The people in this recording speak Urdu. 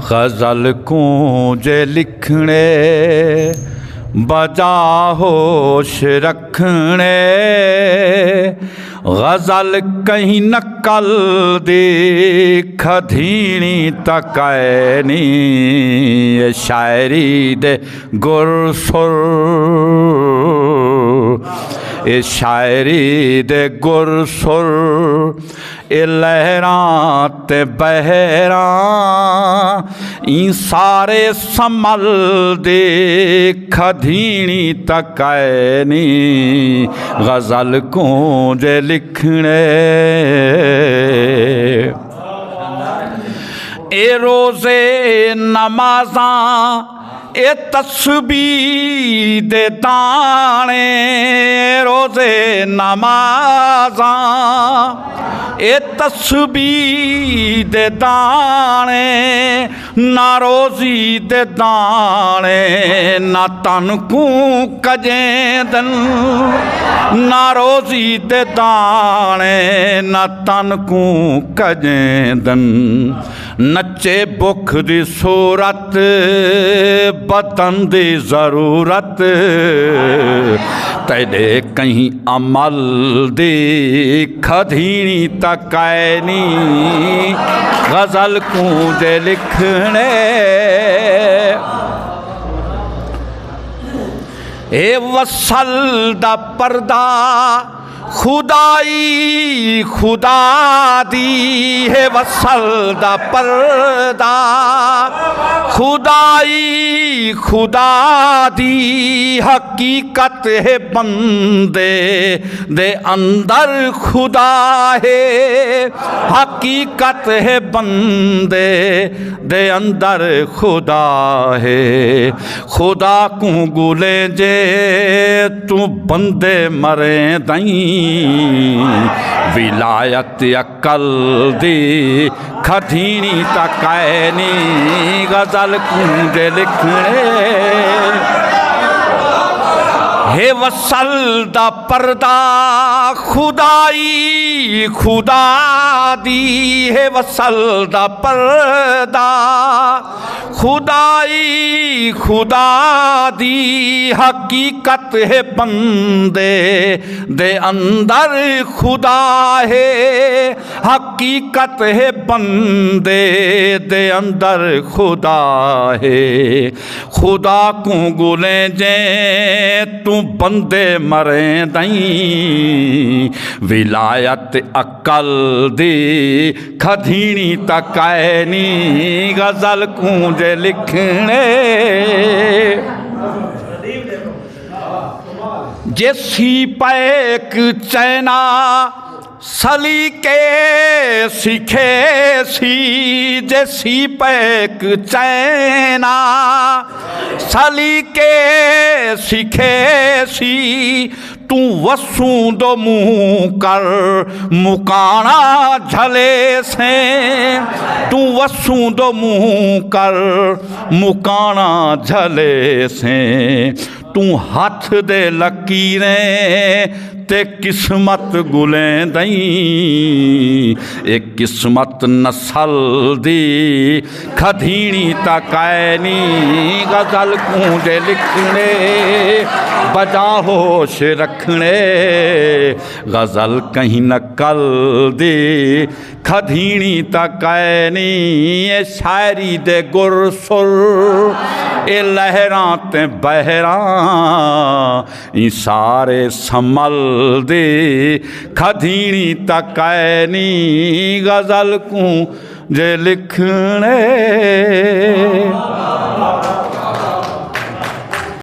غزل کو جے لکھنے بجا ہوش رکھنے غزل کہیں نقل دی کھدھینی تکائنی شاعری دے گر سر شاعری دے گر سر لہراں تے بہراں این سارے سمل دے کھدھینی تکائنی غزل کو جے لکھنے اے روزے نمازاں اے تسبیح دے دانے روزے نمازاں اے تسبیح دے دانے نہ روزی دے دانے نہ تن کو کجیں دن نہ روزی دے دانے نہ تن کو کجیں دن نچے بکھ دی صورت بدن دی ضرورت تیرے کہیں عمل دی کھدھینی تکائنی غزل کو جے لکھنے اے وصل دا پردہ خدائی خدا دی ہے وصل دا پردہ خدائی خدا دی حقیقت ہے بندے دے اندر خدا ہے حقیقت ہے بندے دے اندر خدا ہے خدا کو گلے جے تو بندے مرے دائیں ولایت عقل دی کھدھینی تکائنی غزل کو جے لکھنے ہے وصل دا پردہ خدائی خدا دی ہے وصل دا پردہ خدائی خدا دی حقیقت ہے بندے دے اندر خدا ہے حقیقت ہے بندے دے اندر خدا ہے خدا کو گلیں جیں تو بندے مریں دائیں ولایت عقل دی کھدھینی تکائنی غزل کو جے لکھنے جے سی پیک چینا سلیقے سکھے سی جے سی پیک چینا سلیقے سکھے سی تو وسوں دو منہ کر مکانا جھلے سے تو وسوں دو منہ کر مکانا جھلے سے تو ہاتھ دے لکیریں تے قسمت گلیں دائیں ایک قسمت نسل دی کھدھینی تکائنی غزل کو جے لکھنے بجا ہوش رکھنے غزل کہیں نقل دی کھدھینی تکائنی اے شاعری دے گر سر اے لہراں تے بہراں این سارے سمل دے کھدھینی تکائنی غزل کو جے لکھنے